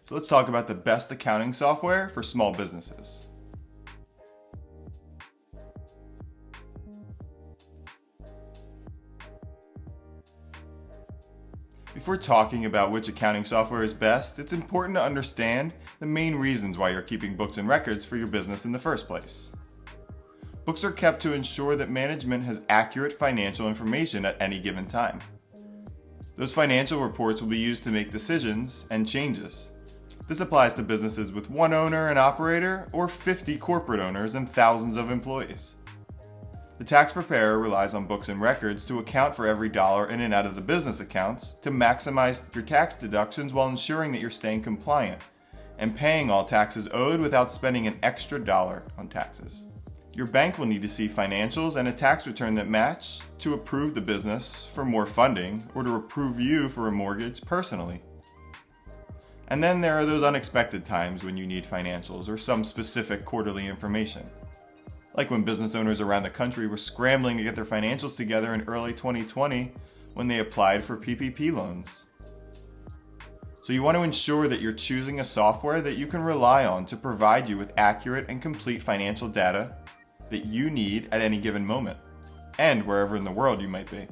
So let's talk about the best accounting software for small businesses. Before talking about which accounting software is best, it's important to understand the main reasons why you're keeping books and records for your business in the first place. Books are kept to ensure that management has accurate financial information at any given time. Those financial reports will be used to make decisions and changes. This applies to businesses with one owner and operator or 50 corporate owners and thousands of employees. The tax preparer relies on books and records to account for every dollar in and out of the business accounts to maximize your tax deductions while ensuring that you're staying compliant and paying all taxes owed without spending an extra dollar on taxes. Your bank will need to see financials and a tax return that match to approve the business for more funding or to approve you for a mortgage personally. And then there are those unexpected times when you need financials or some specific quarterly information. Like when business owners around the country were scrambling to get their financials together in early 2020 when they applied for PPP loans. So you want to ensure that you're choosing a software that you can rely on to provide you with accurate and complete financial data that you need at any given moment, and wherever in the world you might be.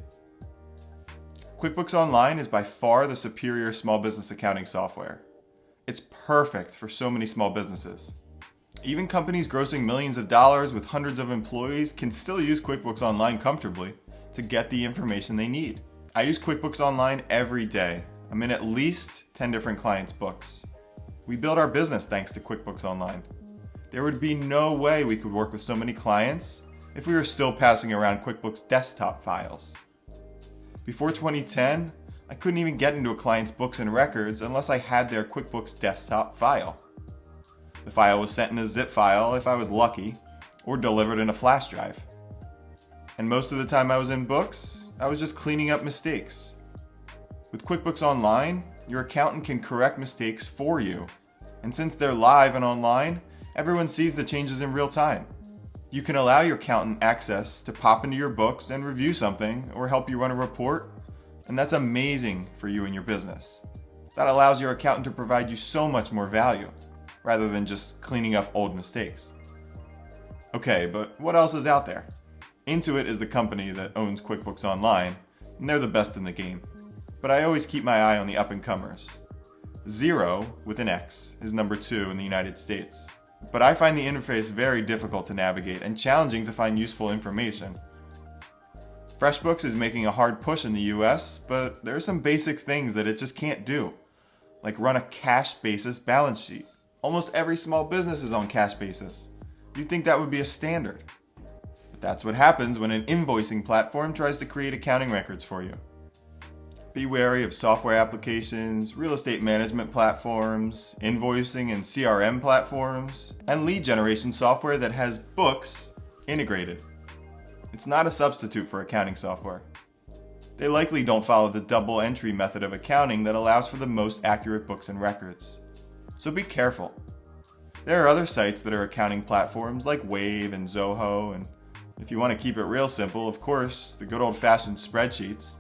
QuickBooks Online is by far the superior small business accounting software. It's perfect for so many small businesses. Even companies grossing millions of dollars with hundreds of employees can still use QuickBooks Online comfortably to get the information they need. I use QuickBooks Online every day. I'm in at least 10 different clients' books. We build our business thanks to QuickBooks Online. There would be no way we could work with so many clients if we were still passing around QuickBooks desktop files. Before 2010, I couldn't even get into a client's books and records unless I had their QuickBooks desktop file. The file was sent in a zip file if I was lucky, or delivered in a flash drive. And most of the time I was in books, I was just cleaning up mistakes. With QuickBooks Online, your accountant can correct mistakes for you. And since they're live and online, everyone sees the changes in real time. You can allow your accountant access to pop into your books and review something or help you run a report, and that's amazing for you and your business. That allows your accountant to provide you so much more value, rather than just cleaning up old mistakes. Okay, but what else is out there? Intuit is the company that owns QuickBooks Online, and they're the best in the game. But I always keep my eye on the up-and-comers. Xero, with an X, is number 2 in the United States. But I find the interface very difficult to navigate and challenging to find useful information. FreshBooks is making a hard push in the US, but there are some basic things that it just can't do, like run a cash basis balance sheet. Almost every small business is on cash basis. You'd think that would be a standard. But that's what happens when an invoicing platform tries to create accounting records for you. Be wary of software applications, real estate management platforms, invoicing and CRM platforms, and lead generation software that has books integrated. It's not a substitute for accounting software. They likely don't follow the double entry method of accounting that allows for the most accurate books and records. So be careful. There are other sites that are accounting platforms like Wave and Zoho, and if you want to keep it real simple, of course, the good old-fashioned spreadsheets.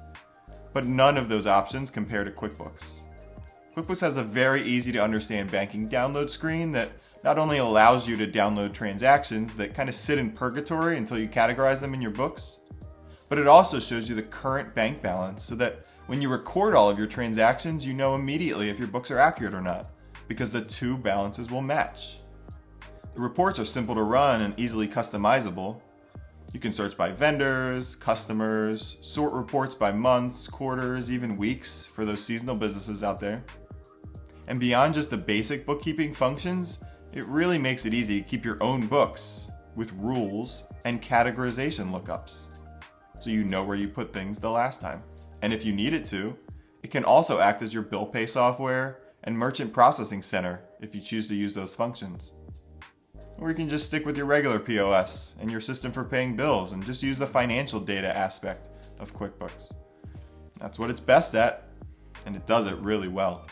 But none of those options compare to QuickBooks. QuickBooks has a very easy to understand banking download screen that not only allows you to download transactions that kind of sit in purgatory until you categorize them in your books, but it also shows you the current bank balance so that when you record all of your transactions, you know immediately if your books are accurate or not, because the two balances will match. The reports are simple to run and easily customizable. You can search by vendors, customers, sort reports by months, quarters, even weeks for those seasonal businesses out there. And beyond just the basic bookkeeping functions, it really makes it easy to keep your own books with rules and categorization lookups, so you know where you put things the last time. And if you need it to, it can also act as your bill pay software and merchant processing center if you choose to use those functions. Or you can just stick with your regular POS and your system for paying bills and just use the financial data aspect of QuickBooks. That's what it's best at, and it does it really well.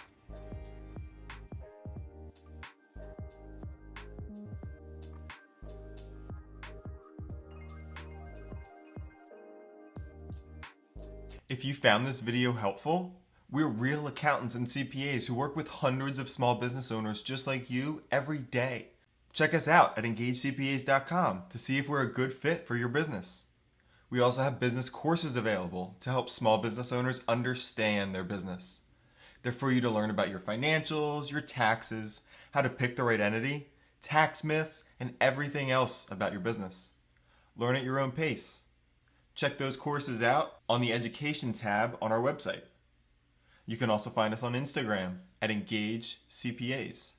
If you found this video helpful, We're real accountants and CPAs who work with hundreds of small business owners just like you every day. Check us out at engagecpas.com to see if we're a good fit for your business. We also have business courses available to help small business owners understand their business. They're for you to learn about your financials, your taxes, how to pick the right entity, tax myths, and everything else about your business. Learn at your own pace. Check those courses out on the Education tab on our website. You can also find us on Instagram at Engage CPAs.